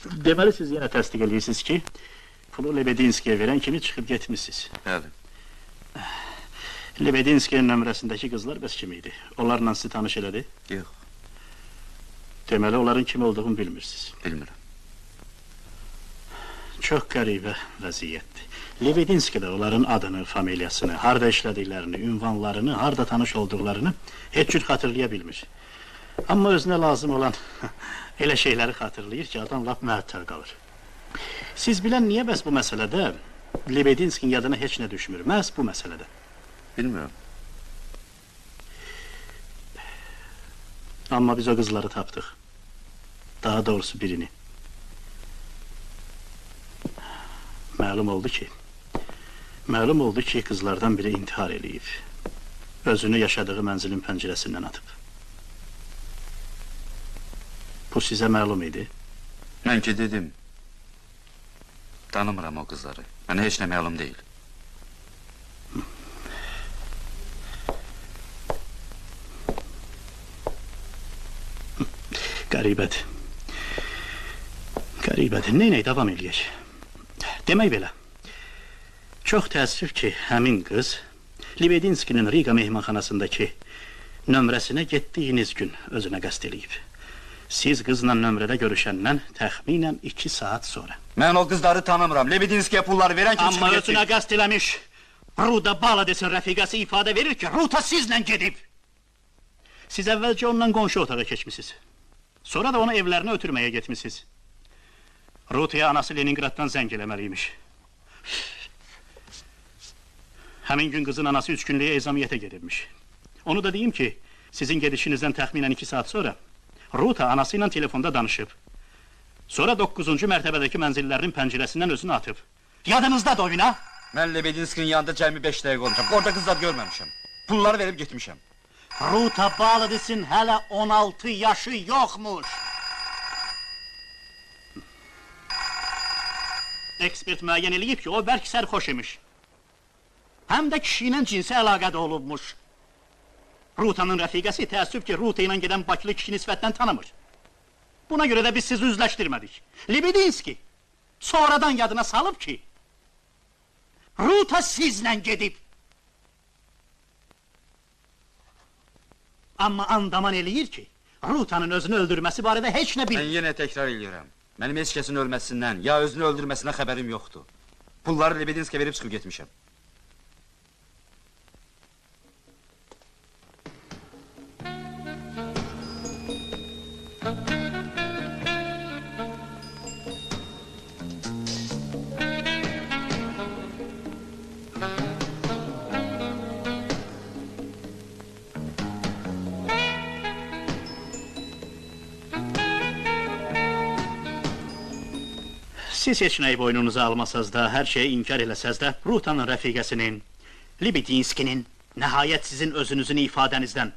Deməli siz yenə təsdiq edirsiniz ki, pulu Lebedinskiyə verən kimi çıxıb getmişsiniz. Bəli. Lebedinskinin nömrəsindəki qızlar bəs kim idi? Onlarla sizi tanış elədi? Yox, Deməli onların kim olduğunu bilmirsiniz. bilmirəm. Çox qəribə vəziyyətdir. Lebedinski də onların adını, familiyasını, harda işlədiklərini, ünvanlarını, harda tanış olduqlarını heç cür xatırlaya bilmir. Amma özünə lazım olan elə şeyləri xatırlayır ki, adam lap məəttəl qalır. Siz bilən niyə bəs bu məsələdə Lebedinskinin yadına heç nə düşmür? Məhz bu məsələdə. Bilmirəm. Amma biz o qızları tapdıq. Daha doğrusu birini. Məlum oldu ki, qızlardan biri intihar eləyib. Özünü yaşadığı mənzilin pəncərəsindən atıb. Bu sizə məlum idi? Mən ki dedim, tanımıram o qızları. Mənə heç nə məlum deyil. Qəribədir. Neynək, davam eləyək. Demək belə. Çox təəssüf ki, həmin qız Lebedinskinin Riga mehmanxanasındakı nömrəsinə getdiyiniz gün özünə qəsd eləyib. Siz qızla nömrədə görüşəndən təxminən 2 saat sonra. Mən o qızları tanımıram. Lebedinskiyə pulları verən kim Amma özünə qəsd eləmiş Ruda Baladesin rəfiqəsi ifadə verir ki, Ruta sizlə gedib. Siz əvvəlcə onunla qonşu otağa keçmişsiniz. Sonra da onu evlərinə ötürməyə getmişsiniz. Rutaya anası Leningraddan zəng eləməliymiş. Həmin gün qızın anası 3 günlüyə ezamiyyətə gedibmiş. Onu da deyim ki, sizin gedişinizdən təxminən 2 saat sonra Ruta anası ilə telefonda danışıb. Sonra 9-cu mərtəbədəki mənzillərinin pəncərəsindən özünü atıb. Yadınızdadır o gün, ha? Mən Lebedinskinin yanında cəmi 5 dəqiqə olmuşam. Orada qızlar görməmişəm. Pulları verib getmişəm. Ruta Baladesin hələ 16 yaşı yoxmuş. Ekspert müəyyən eləyib ki, o bərk sərxoş imiş. Həm də kişi ilə cinsi əlaqədə olubmuş. Rutanın rəfiqəsi təəssüf ki, Ruta ilə gedən Bakılı kişi nisbətdən tanımır. Buna görə də biz sizi üzləşdirmədik. Lebedinski sonradan yadına salıb ki, Ruta sizlə gedib. Amma andaman eləyir ki, Rutanın özünü öldürməsi barədə heç nə bilmir. Mən yenə təkrar edirəm. Mənim heç kəsin ölməsindən, ya özünü öldürməsindən xəbərim yoxdur. Pulları Lebedinskiyə verib çıxıb getmişəm. Siz heç nəyi boynunuza almasaz da, hər şeyi inkar eləsəz də, Rutanın rəfiqəsinin, Lebedinskinin, nəhayət sizin özünüzün ifadənizdən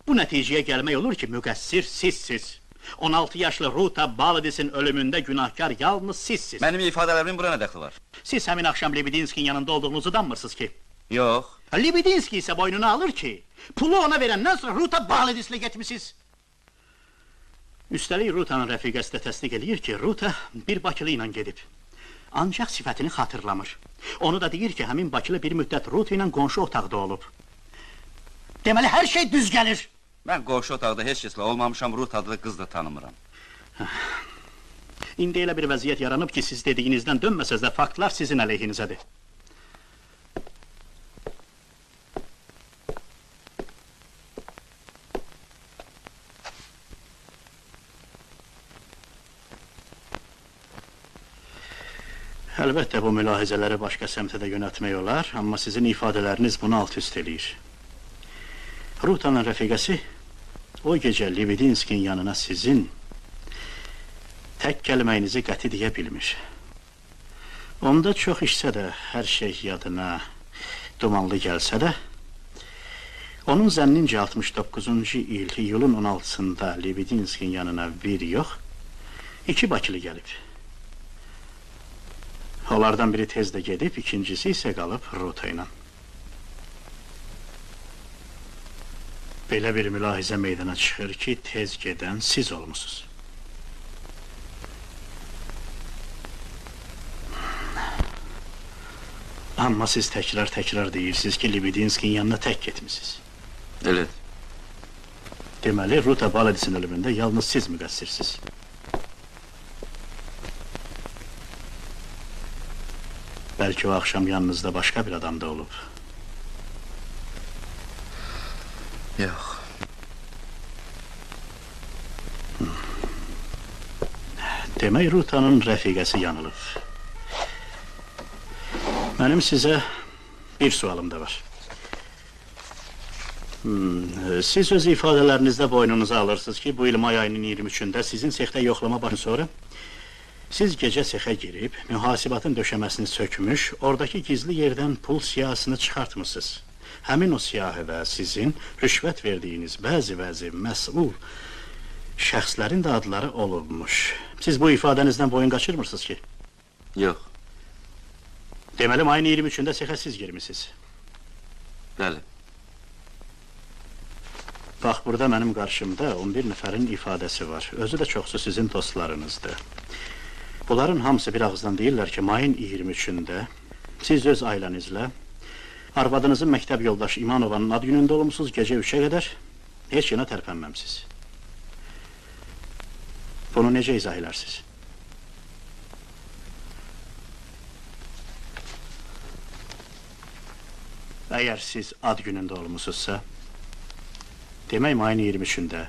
bu nəticəyə gəlmək olur ki, müqəssir sizsiz. 16 yaşlı Ruta Baladesin ölümündə günahkar yalnız sizsiz. Mənim ifadələrimin bura nə dəxli var? Siz həmin axşam Lebedinskinin yanında olduğunuzu danmırsınız ki. Yox. Lebedinski isə boynuna alır ki, pulu ona verəndən sonra Ruta Baladeslə getmişsiniz. Üstəlik Rutanın rəfiqəsi də təsdiq eləyir ki, Ruta bir Bakılı ilə gedib. Ancaq sifətini xatırlamır. Onu da deyir ki, həmin Bakılı bir müddət Ruta ilə qonşu otaqda olub. Deməli, hər şey düz gəlir. Mən qonşu otaqda heç kəslə olmamışam, Ruta adlı qız da tanımıram. İndi elə bir vəziyyət yaranıb ki, siz dediyinizdən dönməsəz də faktlar sizin əleyhinizədir. Əlbəttə, bu mülahizələri başqa səmtə də yönətmək olar, amma sizin ifadələriniz bunu alt-üst eləyir. Rutanın rəfiqəsi o gecə Lebedinskinin yanına sizin tək gəlməyinizi qəti deyə bilmir. Onda çox işsə də, hər şey yadına dumanlı gəlsə də, onun zənnincə 69-cu il, iyulun 16-sında Lebedinskinin yanına bir yox, 2 Bakılı gəlib. Onlardan biri tez də gedib, ikincisi isə qalıb Ruta ilə. Belə bir mülahizə meydana çıxır ki, tez gedən siz olmusunuz. Amma siz təkrar deyirsiniz ki, Lebedinskin yanına tək getmisiniz. Elədir. Deməli, Ruta Baladisin ölümündə yalnız siz müqəssirsiniz. Bəlkə o axşam yanınızda başqa bir adam da olub. Yox. Demək, Rutanın rəfiqəsi yanılıb. Mənim sizə bir sualım da var. Siz öz ifadələrinizdə boynunuza alırsınız ki, bu il may ayının 23-də sizin sexdə yoxlama başın sonra siz gecə sexə girib, mühasibatın döşəməsini sökmüş, oradakı gizli yerdən pul siyahısını çıxartmışsınız. Həmin o siyahıda sizin rüşvət verdiyiniz bəzi məsul şəxslərin də adları olubmuş. Siz bu ifadənizdən boyun qaçırmırsınız ki? Yox. Deməli, mayın 23-də sexə siz girmişsiniz. Bəli. Bax, burada mənim qarşımda 11 nəfərin ifadəsi var. Özü də çoxsu sizin dostlarınızdır. Bunların hamısı bir ağızdan deyirlər ki, mayın 23-də siz öz ailənizlə arvadınızın məktəb yoldaşı İmanovanın ad günündə olmuşsunuz, gecə 3-ə qədər heç yana tərpənməmsiniz. Bunu necə izah edersiniz? Əgər siz ad günündə olmuşsunuzsa, demək mayın 23-də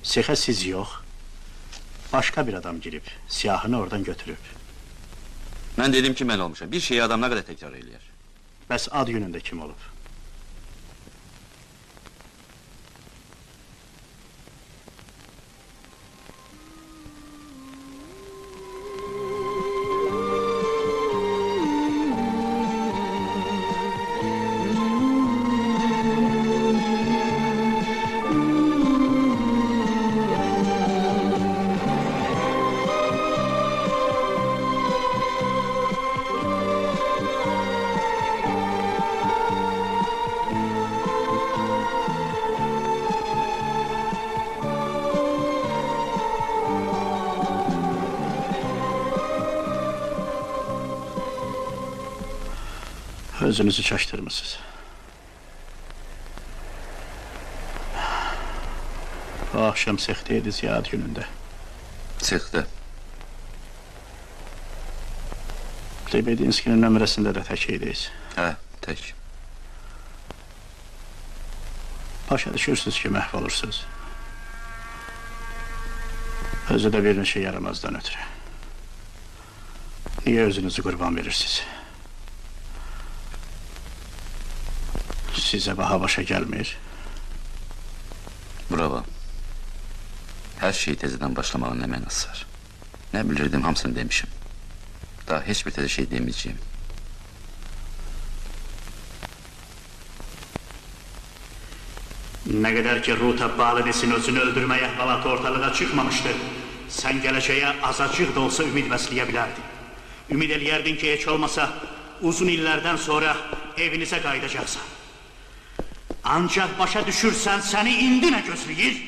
sexə siz yox, başqa bir adam girib, siyahını oradan götürüb. Mən dedim ki, mən olmuşam. Bir şeyi adam nə qədər təkrar eləyər? Bəs ad günündə kim olub? Özünüzü çaşdırmışsınız. O akşam sexdəydiniz ya ad günündə. Sexdə. Lebedinskinin nömrəsində də tək idiniz. Hə, tək. Başa düşürsünüz ki, məhv olursunuz. Özü də bir neçə yaramazdan ötürü. Niyə özünüzü qurban verirsiniz? Sizə baha başa gəlmir. Bravo. Hər şey təzədən başlamağın nə mənası var? Nə bilirdim, hamısını demişim. Daha heç bir təzə şey deməyəcəyim. Nə qədər ki, Ruta Baladisin özünü öldürmək əhvalatı ortalığa çıxmamışdı, sən gələcəyə azacıq da olsa ümid bəsləyə bilərdin. Ümid eləyərdin ki, heç olmasa uzun illərdən sonra evinizə qayıdacaqsan. Ancaq başa düşürsən, səni indi nə gözləyir?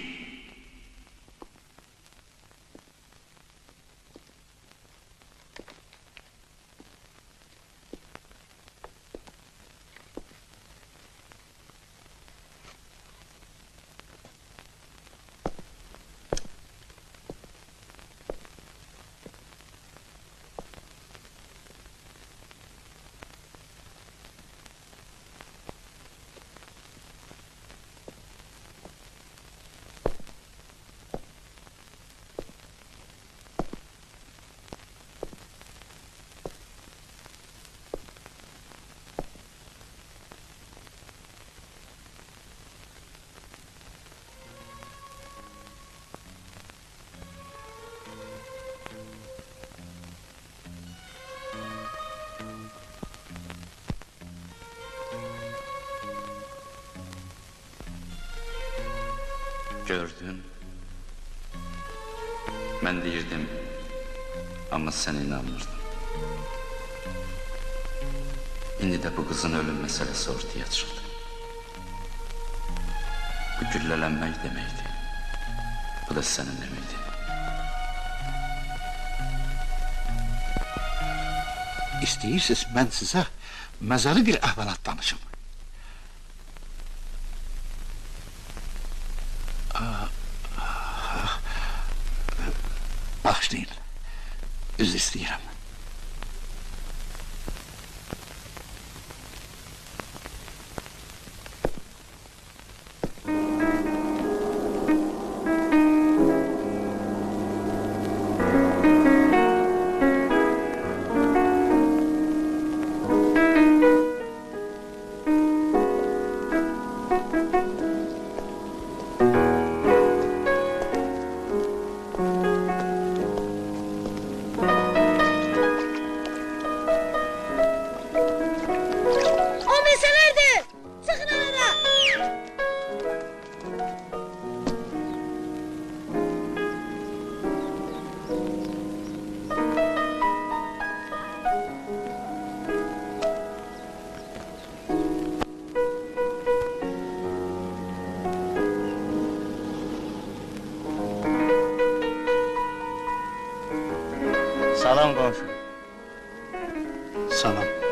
Gördün. Mən deyirdim, amma sən inanmırdın. İndi də bu qızın ölüm məsələsi ortaya çıxdı. Bu güllələnmək deməkdir. Bu da sənin deməkdir. İstəyirsiniz, mən sizə məzəri bir əhvalat danışım. Bağışlayın, üzr istəyirəm. O meselerdir! Çıkın arada! Salam qonşu. Salam.